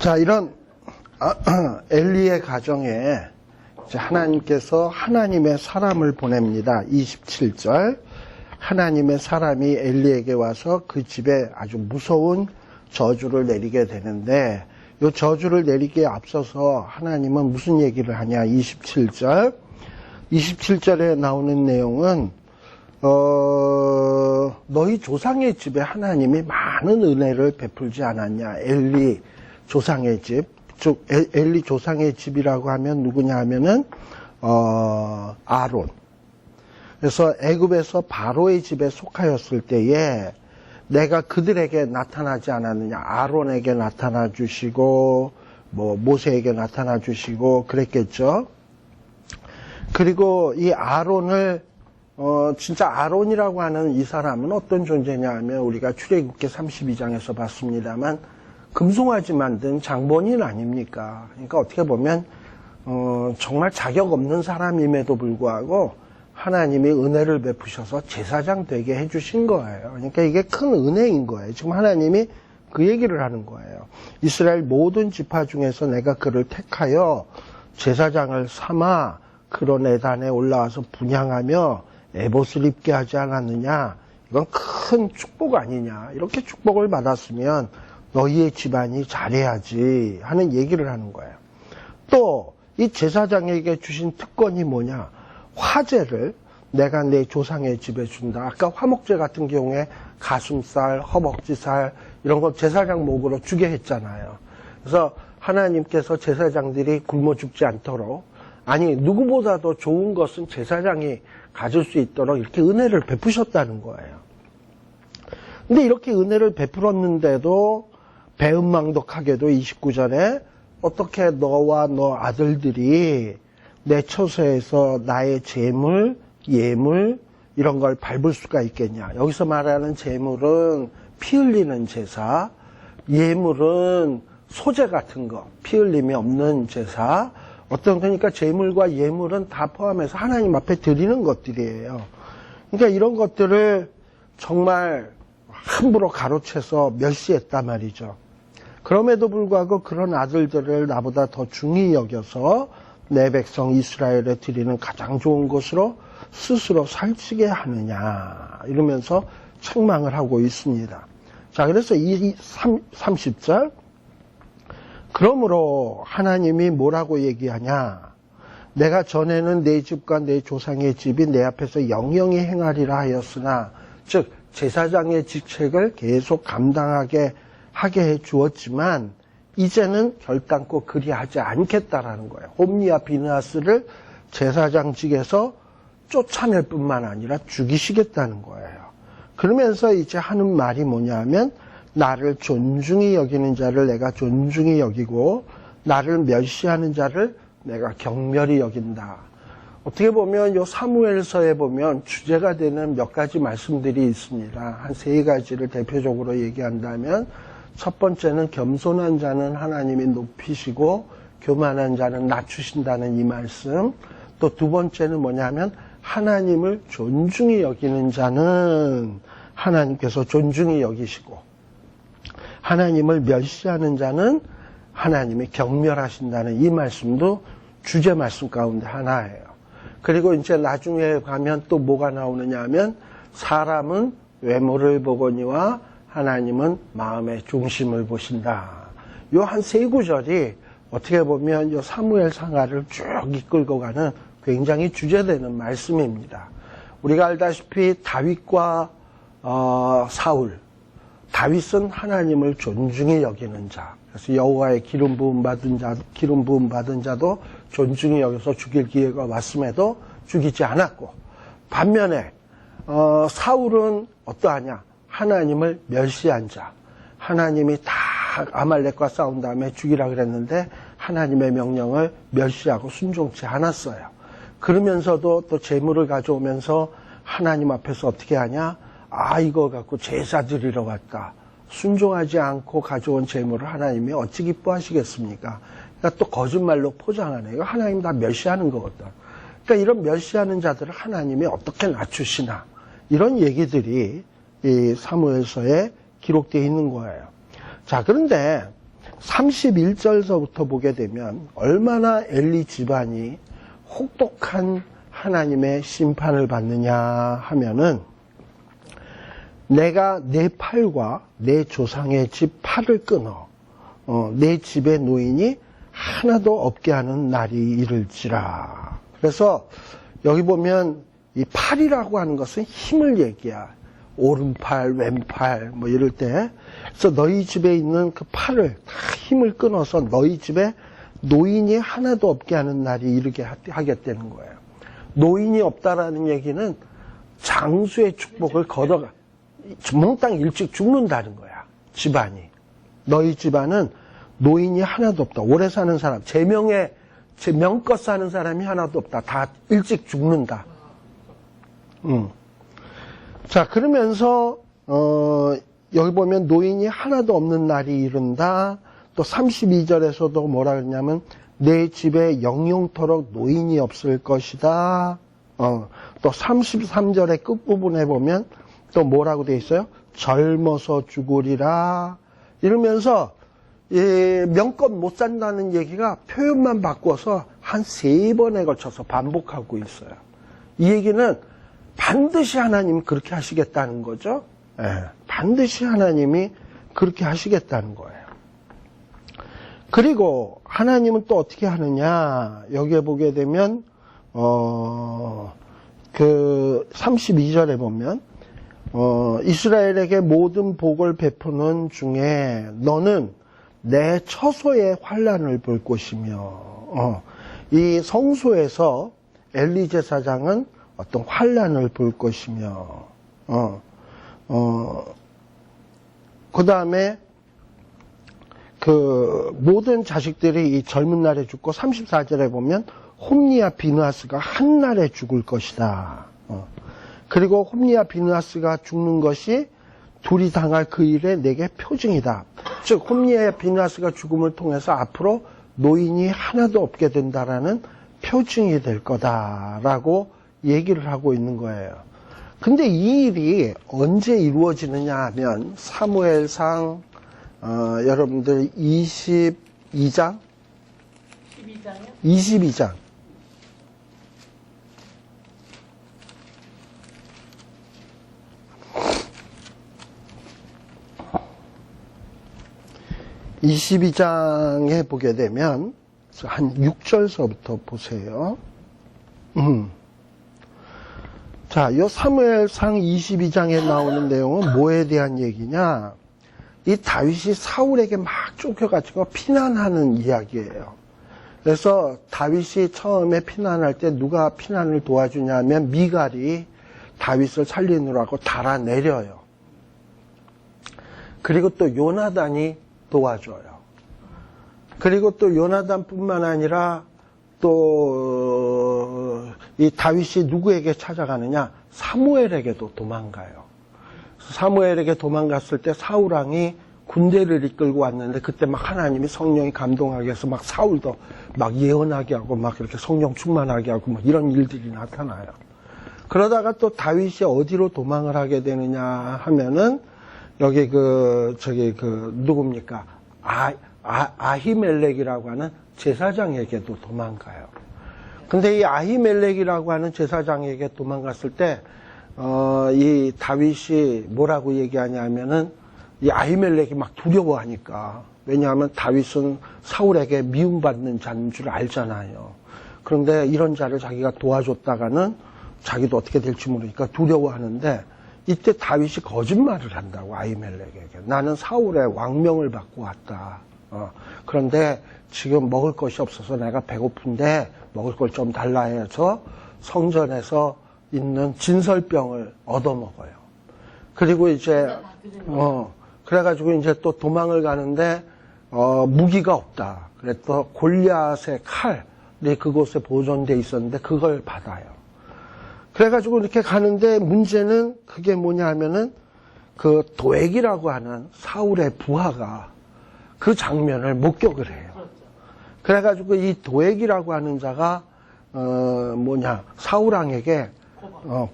자, 이런 엘리의 가정에 이제 하나님께서 하나님의 사람을 보냅니다. 27절. 하나님의 사람이 엘리에게 와서 그 집에 아주 무서운 저주를 내리게 되는데, 이 저주를 내리기에 앞서서 하나님은 무슨 얘기를 하냐. 27절. 27절에 나오는 내용은 너희 조상의 집에 하나님이 많은 은혜를 베풀지 않았냐. 엘리 조상의 집, 즉 엘리 조상의 집이라고 하면 누구냐 하면은 아론. 그래서 애굽에서 바로의 집에 속하였을 때에 내가 그들에게 나타나지 않았느냐. 아론에게 나타나 주시고 뭐 모세에게 나타나 주시고 그랬겠죠. 그리고 이 아론을 진짜 아론이라고 하는 이 사람은 어떤 존재냐 하면 우리가 출애굽기 32장에서 봤습니다만 금송아지 만든 장본인 아닙니까? 그러니까 어떻게 보면 정말 자격 없는 사람임에도 불구하고 하나님이 은혜를 베푸셔서 제사장 되게 해주신 거예요. 그러니까 이게 큰 은혜인 거예요. 지금 하나님이 그 얘기를 하는 거예요. 이스라엘 모든 지파 중에서 내가 그를 택하여 제사장을 삼아 그런 애단에 올라와서 분향하며 에봇을 입게 하지 않았느냐. 이건 큰 축복 아니냐. 이렇게 축복을 받았으면 너희의 집안이 잘해야지 하는 얘기를 하는 거예요. 또 이 제사장에게 주신 특권이 뭐냐. 화제를 내가 내 조상의 집에 준다. 아까 화목제 같은 경우에 가슴살, 허벅지살 이런 거 제사장 목으로 주게 했잖아요. 그래서 하나님께서 제사장들이 굶어 죽지 않도록, 아니 누구보다도 좋은 것은 제사장이 가질 수 있도록 이렇게 은혜를 베푸셨다는 거예요. 근데 이렇게 은혜를 베풀었는데도 배은망덕하게도 29절에 어떻게 너와 너 아들들이 내 처소에서 나의 재물, 예물 이런 걸 밟을 수가 있겠냐. 여기서 말하는 재물은 피 흘리는 제사, 예물은 소재 같은 거, 피 흘림이 없는 제사. 그러니까 재물과 예물은 다 포함해서 하나님 앞에 드리는 것들이에요. 그러니까 이런 것들을 정말 함부로 가로채서 멸시했단 말이죠. 그럼에도 불구하고 그런 아들들을 나보다 더 중히 여겨서 내 백성 이스라엘에 드리는 가장 좋은 것으로 스스로 살찌게 하느냐 이러면서 책망을 하고 있습니다. 자, 그래서 이 30절 그러므로 하나님이 뭐라고 얘기하냐. 내가 전에는 내 집과 내 조상의 집이 내 앞에서 영영히 행하리라 하였으나, 즉 제사장의 직책을 계속 감당하게 하게 해 주었지만 이제는 결단코 그리하지 않겠다라는 거예요. 홈리와 비느하스를 제사장직에서 쫓아낼 뿐만 아니라 죽이시겠다는 거예요. 그러면서 이제 하는 말이 뭐냐 하면 나를 존중히 여기는 자를 내가 존중히 여기고 나를 멸시하는 자를 내가 경멸히 여긴다. 어떻게 보면 이 사무엘서에 보면 주제가 되는 몇 가지 말씀들이 있습니다. 한 3가지를 대표적으로 얘기한다면 첫 번째는 겸손한 자는 하나님이 높이시고 교만한 자는 낮추신다는 이 말씀. 또 두 번째는 뭐냐면 하나님을 존중히 여기는 자는 하나님께서 존중히 여기시고 하나님을 멸시하는 자는 하나님이 경멸하신다는 이 말씀도 주제 말씀 가운데 하나예요. 그리고 이제 나중에 가면 또 뭐가 나오느냐 하면 사람은 외모를 보거니와 하나님은 마음의 중심을 보신다. 요 한 3구절이 어떻게 보면 요 사무엘 상하를 쭉 이끌고 가는 굉장히 주제되는 말씀입니다. 우리가 알다시피 다윗과 사울, 다윗은 하나님을 존중히 여기는 자. 그래서 여호와의 기름 부음 받은 자도 존중히 여겨서 죽일 기회가 왔음에도 죽이지 않았고, 반면에 사울은 어떠하냐? 하나님을 멸시한 자. 하나님이 다 아말렉과 싸운 다음에 죽이라 그랬는데 하나님의 명령을 멸시하고 순종치 않았어요. 그러면서도 또 재물을 가져오면서 하나님 앞에서 어떻게 하냐? 이거 갖고 제사 드리러 갔다. 순종하지 않고 가져온 재물을 하나님이 어찌 기뻐하시겠습니까? 그러니까 또 거짓말로 포장하네. 이거 하나님 다 멸시하는 거거든. 그러니까 이런 멸시하는 자들을 하나님이 어떻게 낮추시나. 이런 얘기들이 이 사무엘서에 기록되어 있는 거예요. 자, 그런데 31절서부터 보게 되면 얼마나 엘리 집안이 혹독한 하나님의 심판을 받느냐 하면은 내가 내 팔과 내 조상의 집 팔을 끊어 내 집의 노인이 하나도 없게 하는 날이 이를지라. 그래서 여기 보면 이 팔이라고 하는 것은 힘을 얘기야. 오른팔, 왼팔 뭐 이럴 때. 그래서 너희 집에 있는 그 팔을 다 힘을 끊어서 너희 집에 노인이 하나도 없게 하는 날이 이르게 하겠다는 거예요. 노인이 없다라는 얘기는 장수의 축복을 걷어가 몽땅 일찍 죽는다는 거야. 집안이. 너희 집안은 노인이 하나도 없다. 오래 사는 사람, 제 명껏 사는 사람이 하나도 없다. 다 일찍 죽는다. 자, 그러면서 여기 보면 노인이 하나도 없는 날이 이른다. 또 32절에서도 뭐라 그러냐면 내 집에 영영토록 노인이 없을 것이다. 또 33절의 끝부분에 보면 또 뭐라고 돼 있어요? 젊어서 죽으리라. 이러면서 명껏 못 산다는 얘기가 표현만 바꿔서 한 3번에 걸쳐서 반복하고 있어요. 이 얘기는 반드시 하나님이 그렇게 하시겠다는 거죠. 반드시 하나님이 그렇게 하시겠다는 거예요. 그리고 하나님은 또 어떻게 하느냐. 여기에 보게 되면 그 32절에 보면 이스라엘에게 모든 복을 베푸는 중에 너는 내 처소의 환난을 볼 것이며 이 성소에서 엘리 제사장은 어떤 환난을 볼 것이며 그 다음에 그 모든 자식들이 이 젊은 날에 죽고 34절에 보면 홈리와 비느하스가 한 날에 죽을 것이다. 그리고 홈리와 비느하스가 죽는 것이 둘이 당할 그 일에 내게 표징이다. 즉 홈리와 비느하스가 죽음을 통해서 앞으로 노인이 하나도 없게 된다라는 표징이 될 거다라고 얘기를 하고 있는 거예요. 근데 이 일이 언제 이루어지느냐 하면 사무엘상 여러분들 22장? 12장이요? 22장. (22장에) 보게 되면 한 6절서부터 보세요. 자, 요 사무엘상 22장에 나오는 내용은 뭐에 대한 얘기냐? 이 다윗이 사울에게 막 쫓겨가지고 피난하는 이야기예요. 그래서 다윗이 처음에 피난할 때 누가 피난을 도와주냐 하면 미갈이 다윗을 살리느라고 달아내려요. 그리고 또 요나단이 도와줘요. 그리고 또 요나단뿐만 아니라 또 이 다윗이 누구에게 찾아가느냐? 사무엘에게도 도망가요. 사무엘에게 도망갔을 때 사울왕이 군대를 이끌고 왔는데 그때 막 하나님이 성령이 감동하게 해서 막 사울도 막 예언하게 하고 막 이렇게 성령 충만하게 하고 막 이런 일들이 나타나요. 그러다가 또 다윗이 어디로 도망을 하게 되느냐 하면은 여기 누굽니까? 아히멜렉이라고 하는 제사장에게도 도망가요. 근데 이 아히멜렉이라고 하는 제사장에게 도망갔을 때, 이 다윗이 뭐라고 얘기하냐면은, 이 아히멜렉이 막 두려워하니까. 왜냐하면 다윗은 사울에게 미움받는 자인 줄 알잖아요. 그런데 이런 자를 자기가 도와줬다가는 자기도 어떻게 될지 모르니까 두려워하는데, 이때 다윗이 거짓말을 한다고, 아히멜렉에게. 나는 사울의 왕명을 받고 왔다. 그런데 지금 먹을 것이 없어서 내가 배고픈데 먹을 걸 좀 달라 해서 성전에서 있는 진설병을 얻어먹어요. 그리고 이제, 그래가지고 이제 또 도망을 가는데, 무기가 없다. 그래서 골리앗의 칼이 그곳에 보존돼 있었는데 그걸 받아요. 그래가지고 이렇게 가는데 문제는 그게 뭐냐 하면은 그 도액이라고 하는 사울의 부하가 그 장면을 목격을 해요. 그래가지고 이 도액이라고 하는 자가 사울왕에게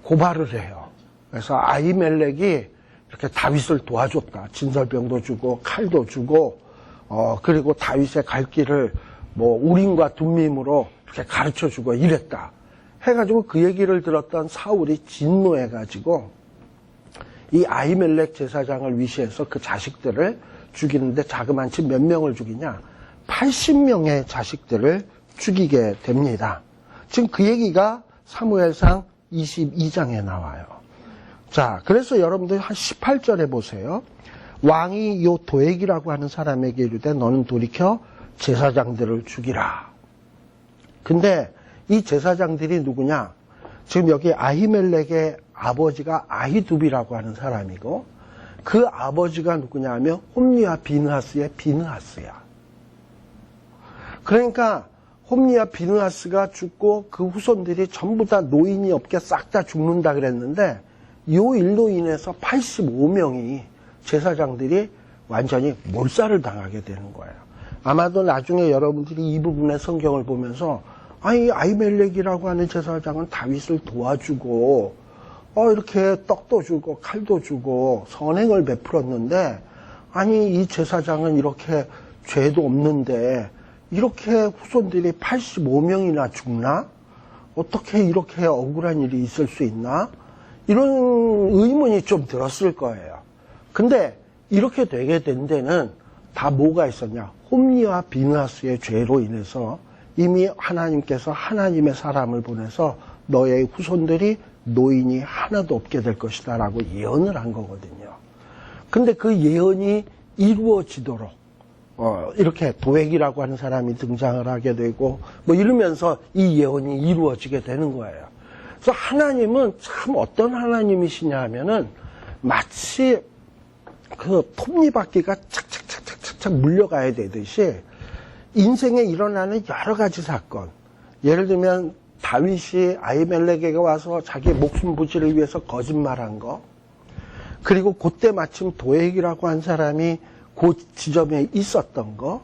고발을 해요. 그래서 아히멜렉이 이렇게 다윗을 도와줬다. 진설병도 주고 칼도 주고 그리고 다윗의 갈 길을 뭐 우림과 둠밈으로 이렇게 가르쳐주고 이랬다. 해가지고 그 얘기를 들었던 사울이 진노해가지고 이 아히멜렉 제사장을 위시해서 그 자식들을 죽이는데 자그만치 몇 명을 죽이냐? 80명의 자식들을 죽이게 됩니다. 지금 그 얘기가 사무엘상 22장에 나와요. 자, 그래서 여러분들 한 18절에 보세요. 왕이 요 도액이라고 하는 사람에게 이르되 너는 돌이켜 제사장들을 죽이라. 근데 이 제사장들이 누구냐? 지금 여기 아히멜렉의 아버지가 아히두비라고 하는 사람이고 그 아버지가 누구냐 하면 홈리와 비느하스의 비느하스야. 그러니까 홈리와 비느하스가 죽고 그 후손들이 전부 다 노인이 없게 싹 다 죽는다 그랬는데 요 일로 인해서 85명이 제사장들이 완전히 몰살을 당하게 되는 거예요. 아마도 나중에 여러분들이 이 부분의 성경을 보면서 아니 아히멜렉이라고 하는 제사장은 다윗을 도와주고 이렇게 떡도 주고 칼도 주고 선행을 베풀었는데 아니 이 제사장은 이렇게 죄도 없는데 이렇게 후손들이 85명이나 죽나? 어떻게 이렇게 억울한 일이 있을 수 있나? 이런 의문이 좀 들었을 거예요. 근데 이렇게 되게 된 데는 다 뭐가 있었냐? 홈리와 비느하스의 죄로 인해서 이미 하나님께서 하나님의 사람을 보내서 너의 후손들이 노인이 하나도 없게 될 것이다 라고 예언을 한 거거든요. 근데 그 예언이 이루어지도록 이렇게 도액이라고 하는 사람이 등장을 하게 되고 뭐 이러면서 이 예언이 이루어지게 되는 거예요. 그래서 하나님은 참 어떤 하나님이시냐 하면은 마치 그 톱니바퀴가 착착착착착 물려가야 되듯이 인생에 일어나는 여러 가지 사건, 예를 들면 다윗이 아히멜렉에게 와서 자기 목숨 부지를 위해서 거짓말한 거, 그리고 그때 마침 도액이라고 한 사람이 그 지점에 있었던 거,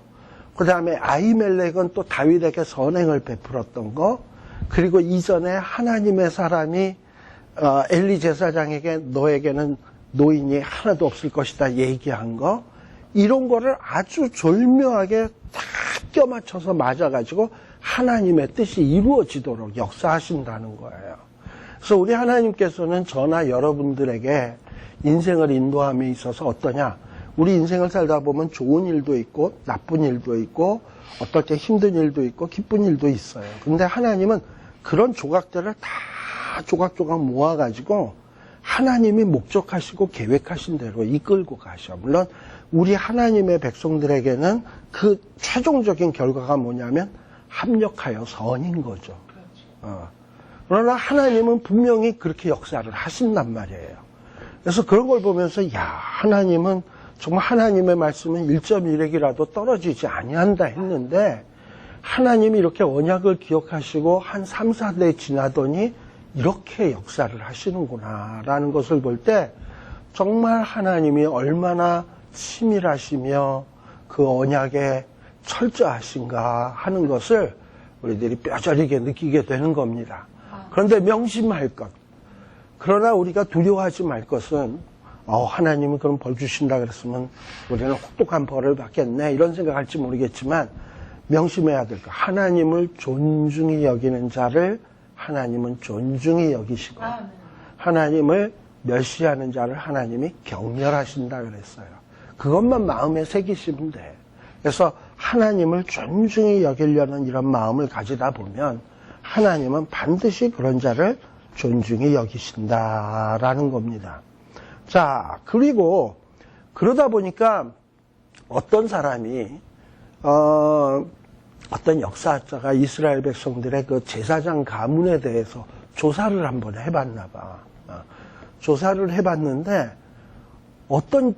그 다음에 아히멜렉은 또 다윗에게 선행을 베풀었던 거, 그리고 이전에 하나님의 사람이 엘리 제사장에게 너에게는 노인이 하나도 없을 것이다 얘기한 거, 이런 거를 아주 절묘하게 다 껴맞춰서 맞아가지고 하나님의 뜻이 이루어지도록 역사하신다는 거예요. 그래서 우리 하나님께서는 저나 여러분들에게 인생을 인도함에 있어서 어떠냐? 우리 인생을 살다 보면 좋은 일도 있고 나쁜 일도 있고 어떨 때 힘든 일도 있고 기쁜 일도 있어요. 근데 하나님은 그런 조각들을 다 조각조각 모아가지고 하나님이 목적하시고 계획하신 대로 이끌고 가셔. 물론 우리 하나님의 백성들에게는 그 최종적인 결과가 뭐냐면 합력하여 선인 거죠. 그러나 하나님은 분명히 그렇게 역사를 하신단 말이에요. 그래서 그런 걸 보면서 하나님은 정말 하나님의 말씀은 1.1핵이라도 떨어지지 아니한다 했는데 하나님이 이렇게 언약을 기억하시고 한 3, 4대 지나더니 이렇게 역사를 하시는구나 라는 것을 볼 때 정말 하나님이 얼마나 치밀하시며 그 언약에 철저하신가 하는 것을 우리들이 뼈저리게 느끼게 되는 겁니다. 그런데 명심할 것, 그러나 우리가 두려워하지 말 것은 하나님이 그럼 벌 주신다 그랬으면 우리는 혹독한 벌을 받겠네 이런 생각할지 모르겠지만 명심해야 될 것, 하나님을 존중히 여기는 자를 하나님은 존중히 여기시고 하나님을 멸시하는 자를 하나님이 경멸하신다 그랬어요. 그것만 마음에 새기시면 돼. 그래서 하나님을 존중히 여기려는 이런 마음을 가지다 보면 하나님은 반드시 그런 자를 존중히 여기신다라는 겁니다. 자, 그리고 그러다 보니까 어떤 사람이 어떤 역사학자가 이스라엘 백성들의 그 제사장 가문에 대해서 조사를 한번 해봤나 봐. 조사를 해봤는데 어떤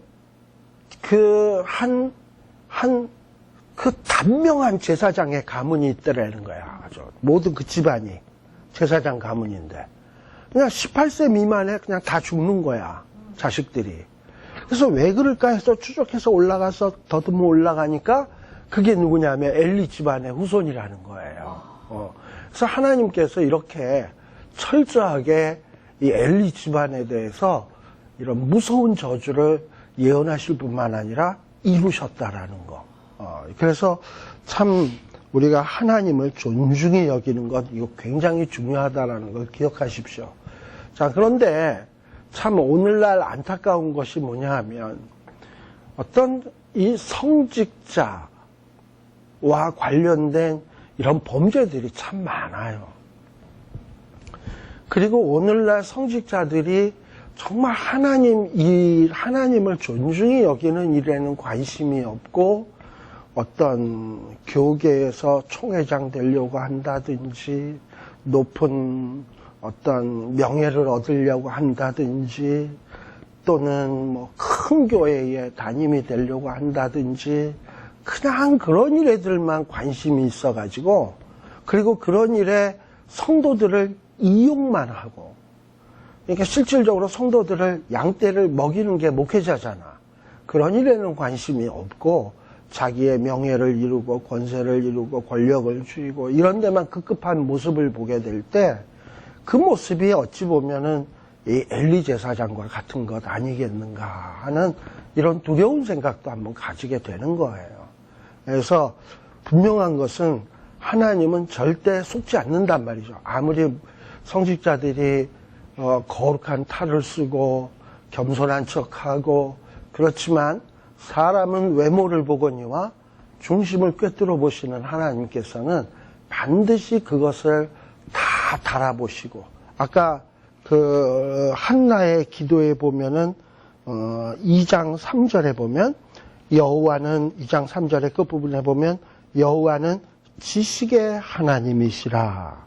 그 단명한 제사장의 가문이 있더라는 거야. 모든 그 집안이 제사장 가문인데 그냥 18세 미만에 그냥 다 죽는 거야. 자식들이. 그래서 왜 그럴까 해서 추적해서 올라가서 더듬어 올라가니까 그게 누구냐면 엘리 집안의 후손이라는 거예요. 그래서 하나님께서 이렇게 철저하게 이 엘리 집안에 대해서 이런 무서운 저주를 예언하실 뿐만 아니라 이루셨다라는 거. 그래서 참 우리가 하나님을 존중히 여기는 것, 이거 굉장히 중요하다라는 걸 기억하십시오. 자, 그런데 참 오늘날 안타까운 것이 뭐냐 하면 어떤 이 성직자와 관련된 이런 범죄들이 참 많아요. 그리고 오늘날 성직자들이 정말 하나님을 존중히 여기는 일에는 관심이 없고 어떤 교계에서 총회장 되려고 한다든지 높은 어떤 명예를 얻으려고 한다든지 또는 뭐 큰 교회에 담임이 되려고 한다든지 그냥 그런 일들만 관심이 있어가지고 그리고 그런 일에 성도들을 이용만 하고 그러니까 실질적으로 성도들을 양떼를 먹이는 게 목회자잖아. 그런 일에는 관심이 없고 자기의 명예를 이루고 권세를 이루고 권력을 쥐고 이런 데만 급급한 모습을 보게 될 때 그 모습이 어찌 보면은 이 엘리 제사장과 같은 것 아니겠는가 하는 이런 두려운 생각도 한번 가지게 되는 거예요. 그래서 분명한 것은 하나님은 절대 속지 않는단 말이죠. 아무리 성직자들이 거룩한 탈을 쓰고 겸손한 척하고 그렇지만 사람은 외모를 보거니와 중심을 꿰뚫어 보시는 하나님께서는 반드시 그것을 다 달아보시고 아까 그 한나의 기도에 보면은 2장 3절에 보면 여호와는 2장 3절의 끝부분에 보면 여호와는 지식의 하나님이시라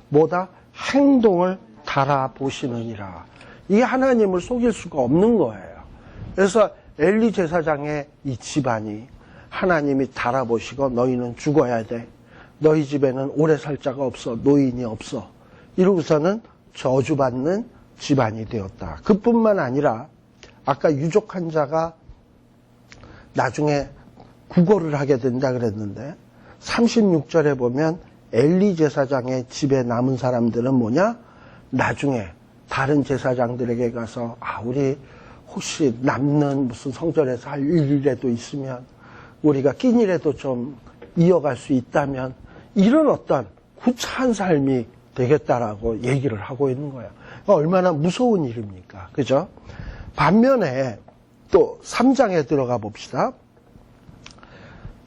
뭐다 행동을 달아보시느니라. 이 하나님을 속일 수가 없는 거예요. 그래서 엘리 제사장의 이 집안이 하나님이 달아보시고 너희는 죽어야 돼. 너희 집에는 오래 살 자가 없어. 노인이 없어. 이러고서는 저주받는 집안이 되었다. 그뿐만 아니라 아까 유족한 자가 나중에 구걸을 하게 된다 그랬는데 36절에 보면 엘리 제사장의 집에 남은 사람들은 뭐냐? 나중에 다른 제사장들에게 가서 우리 혹시 남는 무슨 성전에서 할 일이라도 있으면 우리가 끼니라도 좀 이어갈 수 있다면 이런 어떤 구차한 삶이 되겠다라고 얘기를 하고 있는 거예요. 얼마나 무서운 일입니까? 그죠? 반면에 또 3장에 들어가 봅시다.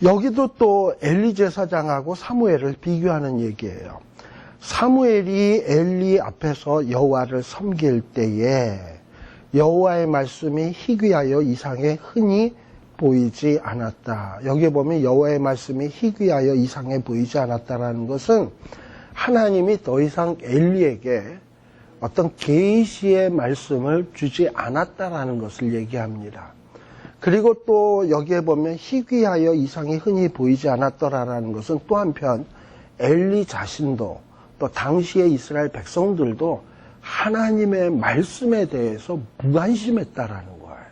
여기도 또 엘리 제사장하고 사무엘을 비교하는 얘기예요. 사무엘이 엘리 앞에서 여호와를 섬길 때에 여호와의 말씀이 희귀하여 이상에 흔히 보이지 않았다. 여기에 보면 여호와의 말씀이 희귀하여 이상해 보이지 않았다라는 것은 하나님이 더 이상 엘리에게 어떤 계시의 말씀을 주지 않았다라는 것을 얘기합니다. 그리고 또 여기에 보면 희귀하여 이상이 흔히 보이지 않았더라라는 것은 또 한편 엘리 자신도 또 당시의 이스라엘 백성들도 하나님의 말씀에 대해서 무관심했다라는 거예요.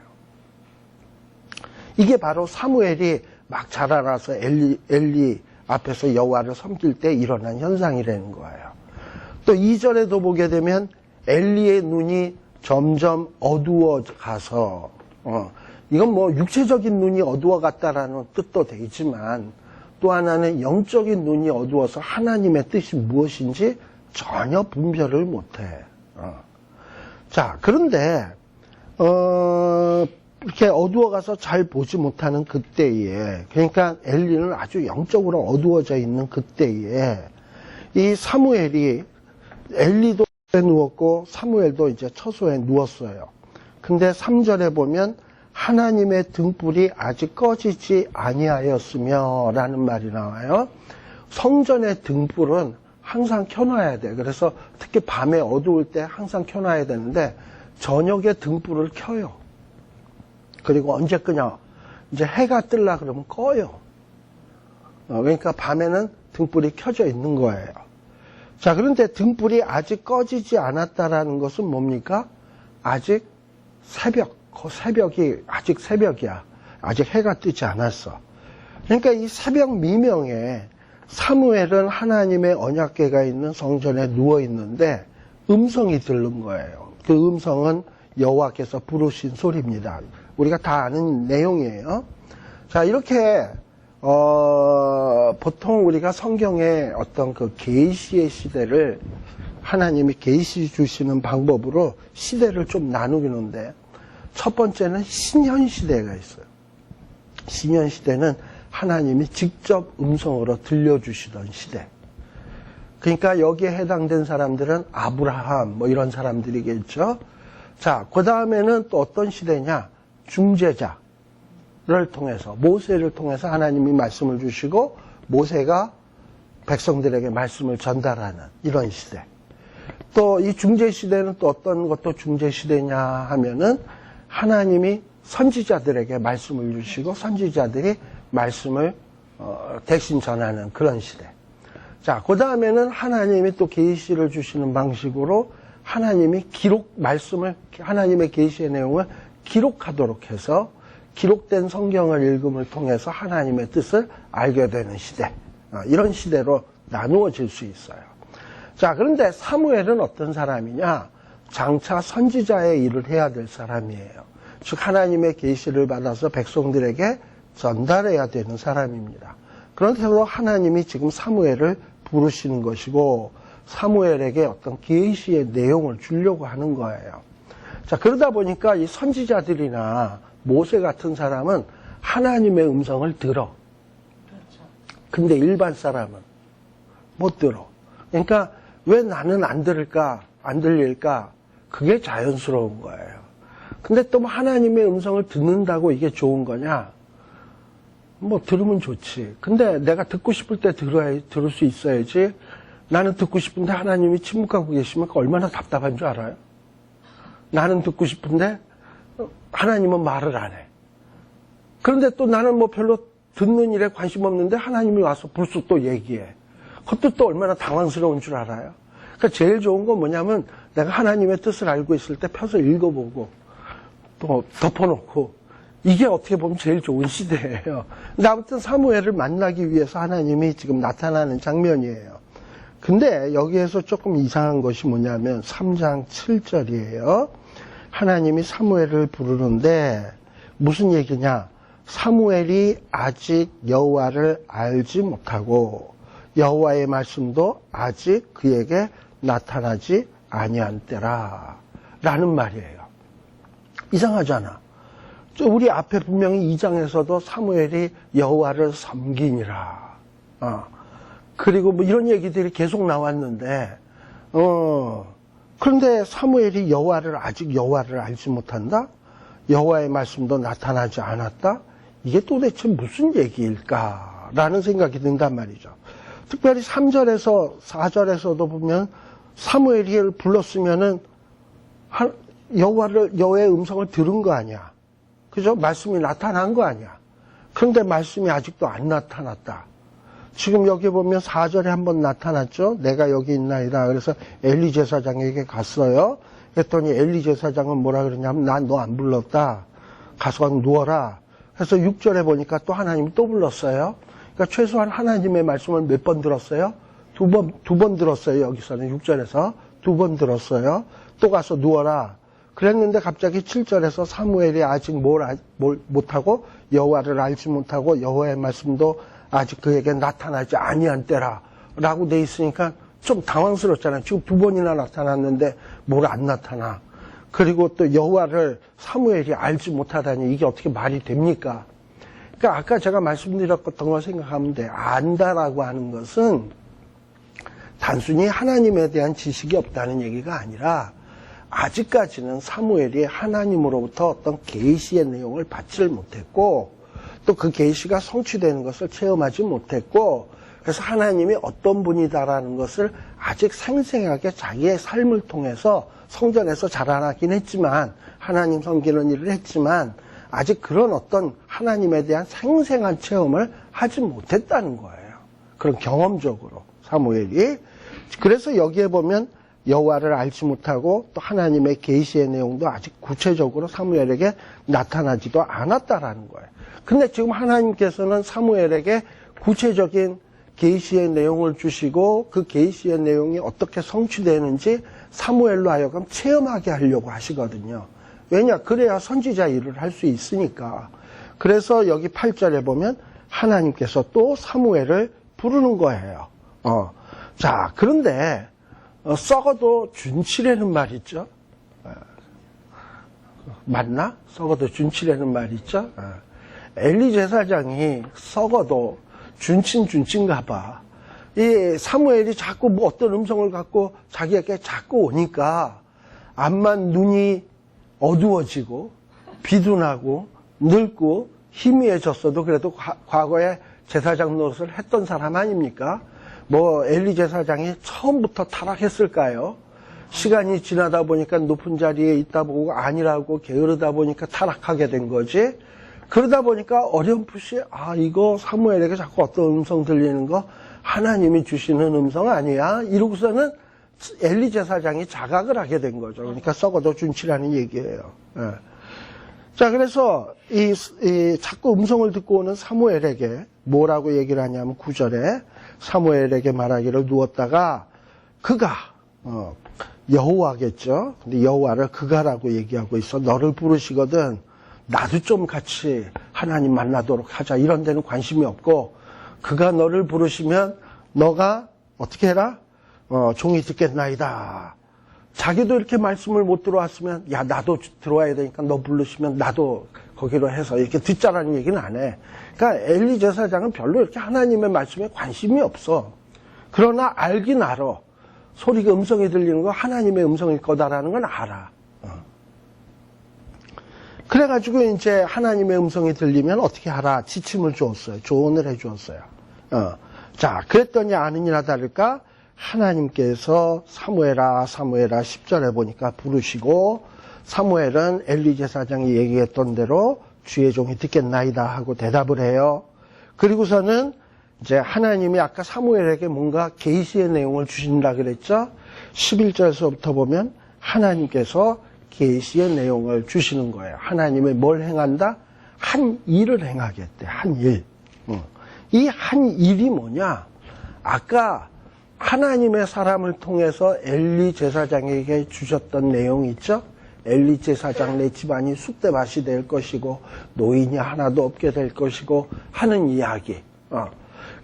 이게 바로 사무엘이 막 자라나서 엘리 앞에서 여호와를 섬길 때 일어난 현상이라는 거예요. 또 2절에도 보게 되면 엘리의 눈이 점점 어두워 가서 이건 뭐 육체적인 눈이 어두워 갔다라는 뜻도 되지만 또 하나는 영적인 눈이 어두워서 하나님의 뜻이 무엇인지 전혀 분별을 못해. 자, 그런데 이렇게 어두워가서 잘 보지 못하는 그때에, 그러니까 엘리는 아주 영적으로 어두워져 있는 그때에 이 사무엘이 엘리도 누웠고 사무엘도 이제 처소에 누웠어요. 근데 3절에 보면 하나님의 등불이 아직 꺼지지 아니하였으며 라는 말이 나와요. 성전의 등불은 항상 켜놔야 돼. 그래서 특히 밤에 어두울 때 항상 켜놔야 되는데 저녁에 등불을 켜요. 그리고 언제 끄냐? 이제 해가 뜰라 그러면 꺼요. 그러니까 밤에는 등불이 켜져 있는 거예요. 자, 그런데 등불이 아직 꺼지지 않았다라는 것은 뭡니까? 아직 새벽이 아직 새벽이야. 아직 해가 뜨지 않았어. 그러니까 이 새벽 미명에 사무엘은 하나님의 언약궤가 있는 성전에 누워 있는데 음성이 들린 거예요. 그 음성은 여호와께서 부르신 소리입니다. 우리가 다 아는 내용이에요. 자, 이렇게 보통 우리가 성경의 어떤 그 계시의 시대를 하나님이 계시 주시는 방법으로 시대를 좀 나누기는데, 첫 번째는 신현 시대가 있어요. 신현 시대는 하나님이 직접 음성으로 들려주시던 시대. 그러니까 여기에 해당된 사람들은 아브라함 뭐 이런 사람들이겠죠. 자, 그 다음에는 또 어떤 시대냐? 중재자를 통해서, 모세를 통해서 하나님이 말씀을 주시고 모세가 백성들에게 말씀을 전달하는 이런 시대. 또 이 중재 시대는 또 어떤 것도 중재 시대냐 하면은 하나님이 선지자들에게 말씀을 주시고 선지자들이 말씀을 대신 전하는 그런 시대. 자, 그 다음에는 하나님이 또 계시를 주시는 방식으로 하나님이 말씀을, 하나님의 계시의 내용을 기록하도록 해서 기록된 성경을 읽음을 통해서 하나님의 뜻을 알게 되는 시대. 이런 시대로 나누어질 수 있어요. 자, 그런데 사무엘은 어떤 사람이냐? 장차 선지자의 일을 해야 될 사람이에요. 즉 하나님의 계시를 받아서 백성들에게 전달해야 되는 사람입니다. 그런데도 하나님이 지금 사무엘을 부르시는 것이고 사무엘에게 어떤 계시의 내용을 주려고 하는 거예요. 자, 그러다 보니까 이 선지자들이나 모세 같은 사람은 하나님의 음성을 들어. 근데 일반 사람은 못 들어. 그러니까 왜 나는 안 들을까, 안 들릴까? 그게 자연스러운 거예요. 근데 또 하나님의 음성을 듣는다고 이게 좋은 거냐? 뭐 들으면 좋지. 근데 내가 듣고 싶을 때 들을 수 있어야지. 나는 듣고 싶은데 하나님이 침묵하고 계시면 얼마나 답답한 줄 알아요? 나는 듣고 싶은데 하나님은 말을 안 해. 그런데 또 나는 뭐 별로 듣는 일에 관심 없는데 하나님이 와서 벌써 또 얘기해. 그것도 또 얼마나 당황스러운 줄 알아요? 그러니까 제일 좋은 건 뭐냐면 내가 하나님의 뜻을 알고 있을 때 펴서 읽어보고 또 덮어놓고 이게 어떻게 보면 제일 좋은 시대예요. 근데 아무튼 사무엘을 만나기 위해서 하나님이 지금 나타나는 장면이에요. 근데 여기에서 조금 이상한 것이 뭐냐면 3장 7절이에요. 하나님이 사무엘을 부르는데 무슨 얘기냐? 사무엘이 아직 여호와를 알지 못하고 여호와의 말씀도 아직 그에게 나타나지 아니한 때라 라는 말이에요. 이상하잖아. 우리 앞에 분명히 2장에서도 사무엘이 여호와를 섬기니라. 그리고 뭐 이런 얘기들이 계속 나왔는데, 그런데 사무엘이 아직 여호와를 알지 못한다? 여호와의 말씀도 나타나지 않았다? 이게 도대체 무슨 얘기일까라는 생각이 든단 말이죠. 특별히 3절에서 4절에서도 보면 사무엘이 불렀으면은 여호와의 음성을 들은 거 아니야. 그죠? 말씀이 나타난 거 아니야. 그런데 말씀이 아직도 안 나타났다. 지금 여기 보면 4절에 한번 나타났죠. 내가 여기 있나이다. 그래서 엘리 제사장에게 갔어요. 그랬더니 엘리 제사장은 뭐라 그러냐면 난 너 안 불렀다. 가서 누워라. 그래서 6절에 보니까 또 하나님이 또 불렀어요. 그러니까 최소한 하나님의 말씀을 몇 번 들었어요? 두 번 들었어요. 여기서는 6절에서 2번 들었어요. 또 가서 누워라. 그랬는데 갑자기 7절에서 사무엘이 아직 못하고 여호와를 알지 못하고 여호와의 말씀도 아직 그에게 나타나지 아니한 때라 라고 돼 있으니까 좀 당황스럽잖아요. 지금 2번이나 나타났는데 뭘 안 나타나. 그리고 또 여호와를 사무엘이 알지 못하다니 이게 어떻게 말이 됩니까? 그러니까 아까 제가 말씀드렸던 걸 생각하면 돼. 안다라고 하는 것은 단순히 하나님에 대한 지식이 없다는 얘기가 아니라 아직까지는 사무엘이 하나님으로부터 어떤 계시의 내용을 받지를 못했고 또 그 계시가 성취되는 것을 체험하지 못했고 그래서 하나님이 어떤 분이다라는 것을 아직 생생하게 자기의 삶을 통해서 성전에서 자라나긴 했지만 하나님 섬기는 일을 했지만 아직 그런 어떤 하나님에 대한 생생한 체험을 하지 못했다는 거예요. 그런 경험적으로 사무엘이. 그래서 여기에 보면 여호와를 알지 못하고 또 하나님의 계시의 내용도 아직 구체적으로 사무엘에게 나타나지도 않았다라는 거예요. 근데 지금 하나님께서는 사무엘에게 구체적인 계시의 내용을 주시고 그 계시의 내용이 어떻게 성취되는지 사무엘로 하여금 체험하게 하려고 하시거든요. 왜냐? 그래야 선지자 일을 할 수 있으니까. 그래서 여기 8절에 보면 하나님께서 또 사무엘을 부르는 거예요. 자, 그런데 썩어도 준치라는 말 있죠. 맞나? 썩어도 준치라는 말 있죠. 엘리 제사장이 썩어도 준친가 봐. 이 사무엘이 자꾸 뭐 어떤 음성을 갖고 자기에게 자꾸 오니까 암만 눈이 어두워지고 비둔하고 늙고 희미해졌어도 그래도 과거에 제사장 노릇을 했던 사람 아닙니까? 뭐 엘리 제사장이 처음부터 타락했을까요? 시간이 지나다 보니까 높은 자리에 있다 보고 아니라고 게으르다 보니까 타락하게 된 거지. 그러다 보니까 어렴풋이 이거 사무엘에게 자꾸 어떤 음성 들리는 거 하나님이 주시는 음성 아니야? 이러고서는 엘리 제사장이 자각을 하게 된 거죠. 그러니까 썩어도 준치라는 얘기예요. 자, 그래서 이 자꾸 음성을 듣고 오는 사무엘에게 뭐라고 얘기를 하냐면 9절에 사무엘에게 말하기를 누웠다가 그가 여호와겠죠. 근데 여호와를 그가라고 얘기하고 있어. 너를 부르시거든 나도 좀 같이 하나님 만나도록 하자. 이런 데는 관심이 없고 그가 너를 부르시면 너가 어떻게 해라? 종이 듣겠나이다. 자기도 이렇게 말씀을 못 들어왔으면 야 나도 들어와야 되니까 너 부르시면 나도 거기로 해서 이렇게 듣자라는 얘기는 안 해. 그러니까 엘리 제사장은 별로 이렇게 하나님의 말씀에 관심이 없어. 그러나 알긴 알아. 소리가 음성이 들리는 거 하나님의 음성일 거다라는 건 알아. 그래가지고 이제 하나님의 음성이 들리면 어떻게 하라 지침을 주었어요. 조언을 해주었어요. 자, 그랬더니 아느니나 다를까 하나님께서 사무엘아 10절에 보니까 부르시고 사무엘은 엘리 제사장이 얘기했던 대로 주의 종이 듣겠나이다 하고 대답을 해요. 그리고서는 이제 하나님이 아까 사무엘에게 뭔가 계시의 내용을 주신다 그랬죠. 11절에서부터 보면 하나님께서 계시의 내용을 주시는 거예요. 하나님이 뭘 행한다? 한 일을 행하겠대. 한 일. 이 한 일이 뭐냐? 아까 하나님의 사람을 통해서 엘리 제사장에게 주셨던 내용이 있죠? 엘리 제사장 내 집안이 쑥대밭이 될 것이고 노인이 하나도 없게 될 것이고 하는 이야기.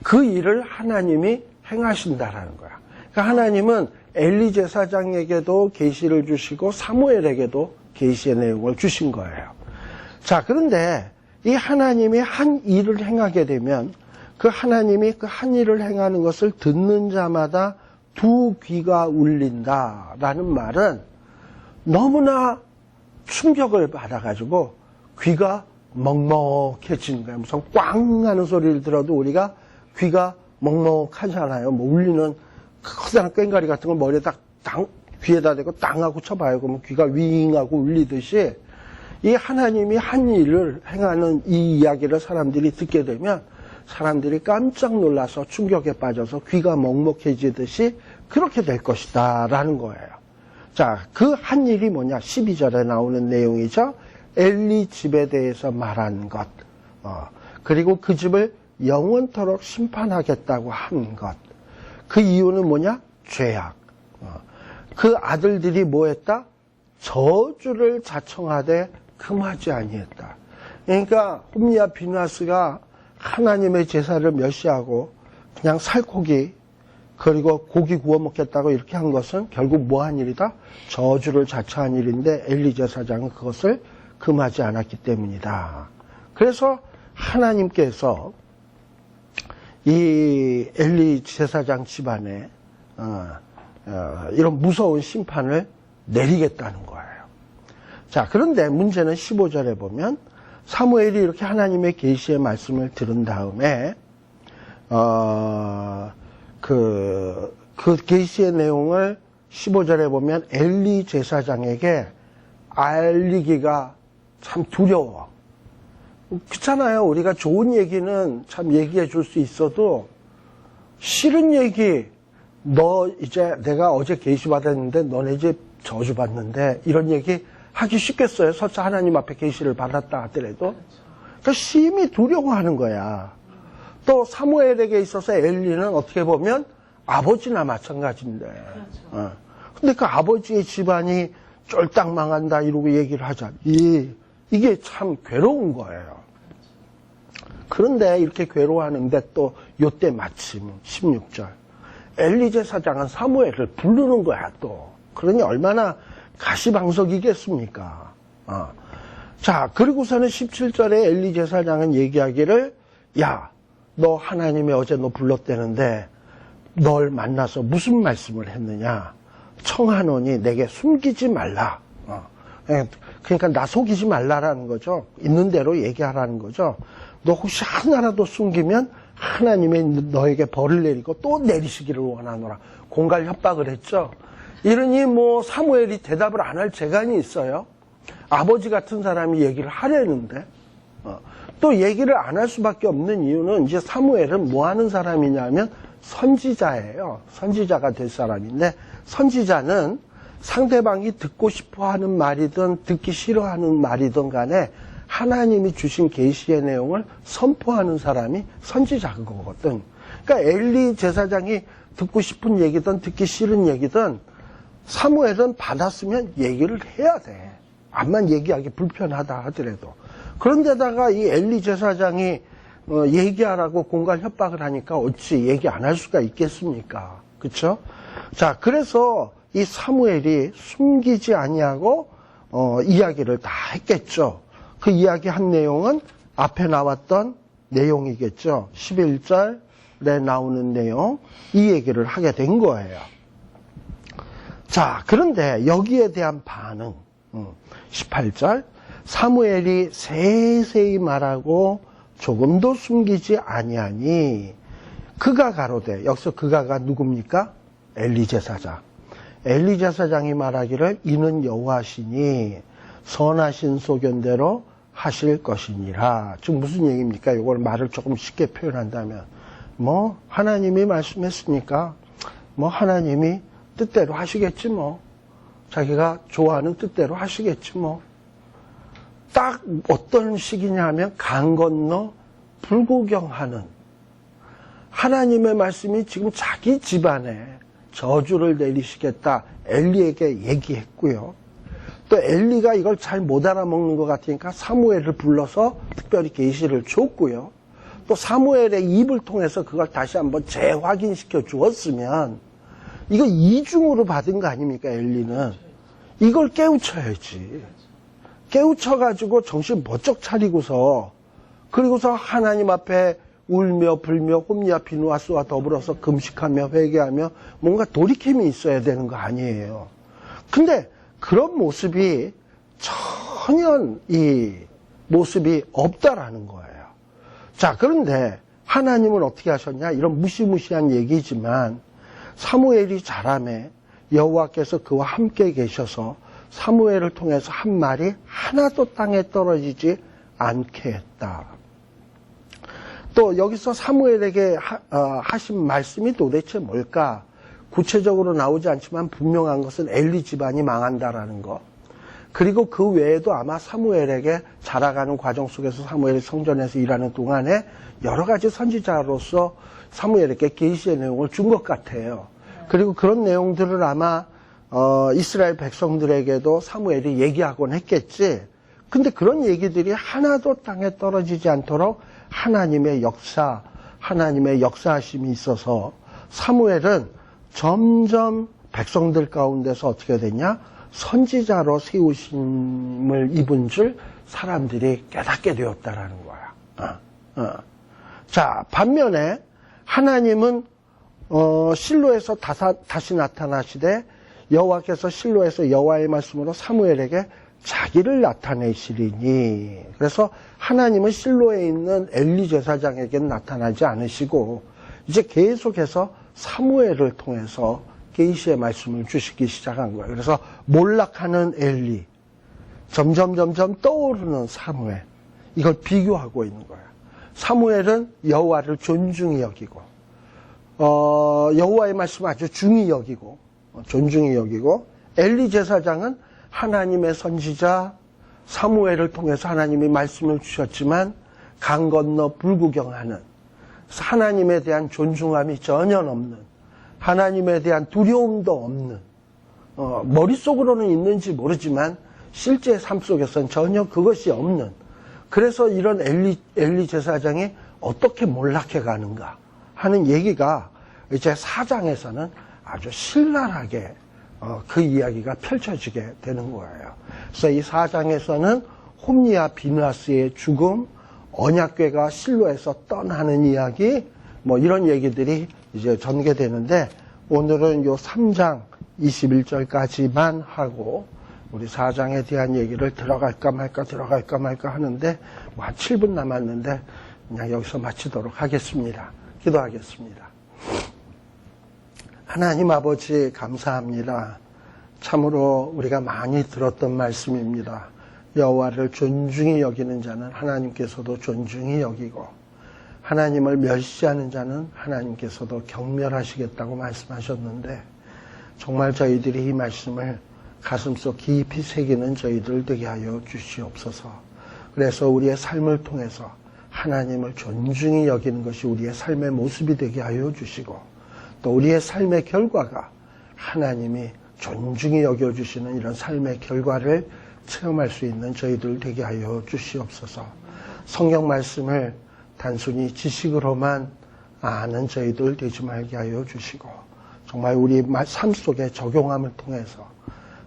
그 일을 하나님이 행하신다라는 거야. 그러니까 하나님은 엘리 제사장에게도 계시를 주시고 사무엘에게도 계시의 내용을 주신 거예요. 자, 그런데 이 하나님이 한 일을 행하게 되면 그 하나님이 그 한 일을 행하는 것을 듣는 자마다 두 귀가 울린다라는 말은 너무나 충격을 받아가지고 귀가 먹먹해지는 거예요. 무슨 꽝 하는 소리를 들어도 우리가 귀가 먹먹하잖아요. 뭐 울리는 커다란 꽹과리 같은 걸 머리에다 귀에다 대고 땅 하고 쳐봐요. 그러면 귀가 윙하고 울리듯이 이 하나님이 한 일을 행하는 이 이야기를 사람들이 듣게 되면 사람들이 깜짝 놀라서 충격에 빠져서 귀가 먹먹해지듯이 그렇게 될 것이다 라는 거예요. 자, 그 한 일이 뭐냐? 12절에 나오는 내용이죠. 엘리 집에 대해서 말한 것. 그리고 그 집을 영원토록 심판하겠다고 한 것. 그 이유는 뭐냐? 죄악. 그 아들들이 뭐했다? 저주를 자청하되 금하지 아니했다. 그러니까 홈리와 비나스가 하나님의 제사를 멸시하고 그냥 살코기 그리고 고기 구워 먹겠다고 이렇게 한 것은 결국 뭐한 일이다? 저주를 자처한 일인데 엘리 제사장은 그것을 금하지 않았기 때문이다. 그래서 하나님께서 이 엘리 제사장 집안에 이런 무서운 심판을 내리겠다는 거예요. 자, 그런데 문제는 15절에 보면 사무엘이 이렇게 하나님의 계시의 말씀을 들은 다음에 그 계시의 내용을 15절에 보면 엘리 제사장에게 알리기가 참 두려워. 그렇잖아요. 우리가 좋은 얘기는 참 얘기해 줄 수 있어도 싫은 얘기, 너 이제 내가 어제 계시 받았는데 너네 집 저주 받는데 이런 얘기 하기 쉽겠어요. 설사 하나님 앞에 계시를 받았다 하더라도. 그러니까 심히 두려워하는 거야. 또 사무엘에게 있어서 엘리는 어떻게 보면 아버지나 마찬가지인데. 근데 그 아버지의 집안이 쫄딱 망한다 이러고 얘기를 하자. 이게 참 괴로운 거예요. 그런데 이렇게 괴로워하는데 또 요때 마침 16절 엘리 제사장은 사무엘을 부르는 거야 또. 그러니 얼마나 가시방석이겠습니까? 자, 그리고서는 17절에 엘리 제사장은 얘기하기를 야, 너 하나님이 어제 너 불렀대는데 널 만나서 무슨 말씀을 했느냐? 청하노니 내게 숨기지 말라. 그러니까 나 속이지 말라라는 거죠. 있는 대로 얘기하라는 거죠. 너 혹시 하나라도 숨기면 하나님이 너에게 벌을 내리고 또 내리시기를 원하노라. 공갈 협박을 했죠. 이러니 뭐 사무엘이 대답을 안 할 재간이 있어요. 아버지 같은 사람이 얘기를 하려는데 또 얘기를 안 할 수밖에 없는 이유는 이제 사무엘은 뭐 하는 사람이냐면 선지자예요. 선지자가 될 사람인데 선지자는 상대방이 듣고 싶어하는 말이든 듣기 싫어하는 말이든 간에 하나님이 주신 계시의 내용을 선포하는 사람이 선지자인 거거든. 그러니까 엘리 제사장이 듣고 싶은 얘기든 듣기 싫은 얘기든 사무엘은 받았으면 얘기를 해야 돼. 암만 얘기하기 불편하다 하더라도. 그런데다가 이 엘리 제사장이 얘기하라고 공갈 협박을 하니까 어찌 얘기 안 할 수가 있겠습니까? 그렇죠? 자, 그래서 이 사무엘이 숨기지 아니하고 이야기를 다 했겠죠. 그 이야기한 내용은 앞에 나왔던 내용이겠죠. 11절에 나오는 내용, 이 얘기를 하게 된 거예요. 자, 그런데 여기에 대한 반응, 18절, 사무엘이 세세히 말하고 조금도 숨기지 아니하니 그가 가로되, 여기서 그가가 누굽니까? 엘리 제사장. 엘리 제사장이 말하기를 이는 여호와시니 선하신 소견대로 하실 것이니라. 지금 무슨 얘기입니까? 이걸 말을 조금 쉽게 표현한다면 뭐 하나님이 말씀했으니까 뭐 하나님이 뜻대로 하시겠지 뭐. 자기가 좋아하는 뜻대로 하시겠지 뭐. 딱 어떤 식이냐 하면 강 건너 불구경하는 하나님의 말씀이 지금 자기 집안에 저주를 내리시겠다 엘리에게 얘기했고요. 또 엘리가 이걸 잘 못 알아먹는 것 같으니까 사무엘을 불러서 특별히 계시를 줬고요. 또 사무엘의 입을 통해서 그걸 다시 한번 재확인시켜 주었으면 이거 이중으로 받은 거 아닙니까, 엘리는? 이걸 깨우쳐야지. 깨우쳐가지고 정신 번쩍 차리고서 그리고서 하나님 앞에 울며 불며 홈리와 비누아스와 더불어서 금식하며 회개하며 뭔가 돌이킴이 있어야 되는 거 아니에요. 근데 그런 모습이 전혀 이 모습이 없다라는 거예요. 자, 그런데 하나님은 어떻게 하셨냐? 이런 무시무시한 얘기지만 사무엘이 자라매 여호와께서 그와 함께 계셔서 사무엘을 통해서 한 말이 하나도 땅에 떨어지지 않게 했다. 또 여기서 사무엘에게 하신 말씀이 도대체 뭘까? 구체적으로 나오지 않지만 분명한 것은 엘리 집안이 망한다라는 것. 그리고 그 외에도 아마 사무엘에게 자라가는 과정 속에서 사무엘이 성전에서 일하는 동안에 여러 가지 선지자로서 사무엘에게 계시의 내용을 준 것 같아요. 그리고 그런 내용들을 아마 이스라엘 백성들에게도 사무엘이 얘기하곤 했겠지. 근데 그런 얘기들이 하나도 땅에 떨어지지 않도록 하나님의 역사, 하나님의 역사하심이 있어서 사무엘은 점점 백성들 가운데서 어떻게 되냐? 선지자로 세우심을 입은 줄 사람들이 깨닫게 되었다라는 거야. 자, 반면에 하나님은 실로에서 다시 나타나시되 여호와께서 실로에서 여호와의 말씀으로 사무엘에게 자기를 나타내시리니. 그래서 하나님은 실로에 있는 엘리 제사장에게는 나타나지 않으시고 이제 계속해서 사무엘을 통해서 계시의 말씀을 주시기 시작한 거예요. 그래서 몰락하는 엘리, 점점 떠오르는 사무엘, 이걸 비교하고 있는 거예요. 사무엘은 여호와를 존중히 여기고 여호와의 말씀을 아주 중히 여기고 존중히 여기고 엘리 제사장은 하나님의 선지자 사무엘을 통해서 하나님이 말씀을 주셨지만 강 건너 불구경하는, 하나님에 대한 존중함이 전혀 없는, 하나님에 대한 두려움도 없는, 머릿속으로는 있는지 모르지만 실제 삶 속에서는 전혀 그것이 없는 그래서 이런 엘리 제사장이 어떻게 몰락해 가는가 하는 얘기가 이제 4장에서는 아주 신랄하게 그 이야기가 펼쳐지게 되는 거예요. 그래서 이 4장에서는 홈리와 비느하스의 죽음, 언약궤가 실로에서 떠나는 이야기, 뭐 이런 얘기들이 이제 전개되는데, 오늘은 요 3장 21절까지만 하고 우리 4장에 대한 얘기를 들어갈까 말까 하는데, 뭐 한 7분 남았는데 그냥 여기서 마치도록 하겠습니다. 기도하겠습니다. 하나님 아버지 감사합니다. 참으로 우리가 많이 들었던 말씀입니다. 여호와를 존중히 여기는 자는 하나님께서도 존중히 여기고, 하나님을 멸시하는 자는 하나님께서도 경멸하시겠다고 말씀하셨는데, 정말 저희들이 이 말씀을 가슴속 깊이 새기는 저희들 되게 하여 주시옵소서. 그래서 우리의 삶을 통해서 하나님을 존중히 여기는 것이 우리의 삶의 모습이 되게 하여 주시고, 또 우리의 삶의 결과가 하나님이 존중히 여겨주시는 이런 삶의 결과를 체험할 수 있는 저희들 되게 하여 주시옵소서. 성경 말씀을 단순히 지식으로만 아는 저희들 되지 말게 하여 주시고, 정말 우리 삶 속에 적용함을 통해서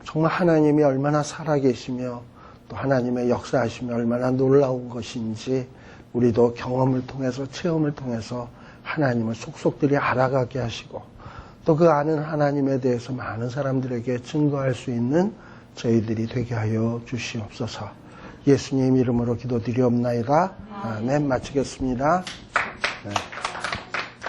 정말 하나님이 얼마나 살아계시며 또 하나님의 역사하심이 얼마나 놀라운 것인지 우리도 경험을 통해서, 체험을 통해서 하나님을 속속들이 알아가게 하시고, 또 그 아는 하나님에 대해서 많은 사람들에게 증거할 수 있는 저희들이 되게 하여 주시옵소서. 예수님 이름으로 기도드리옵나이다. 아멘. 마치겠습니다. 네.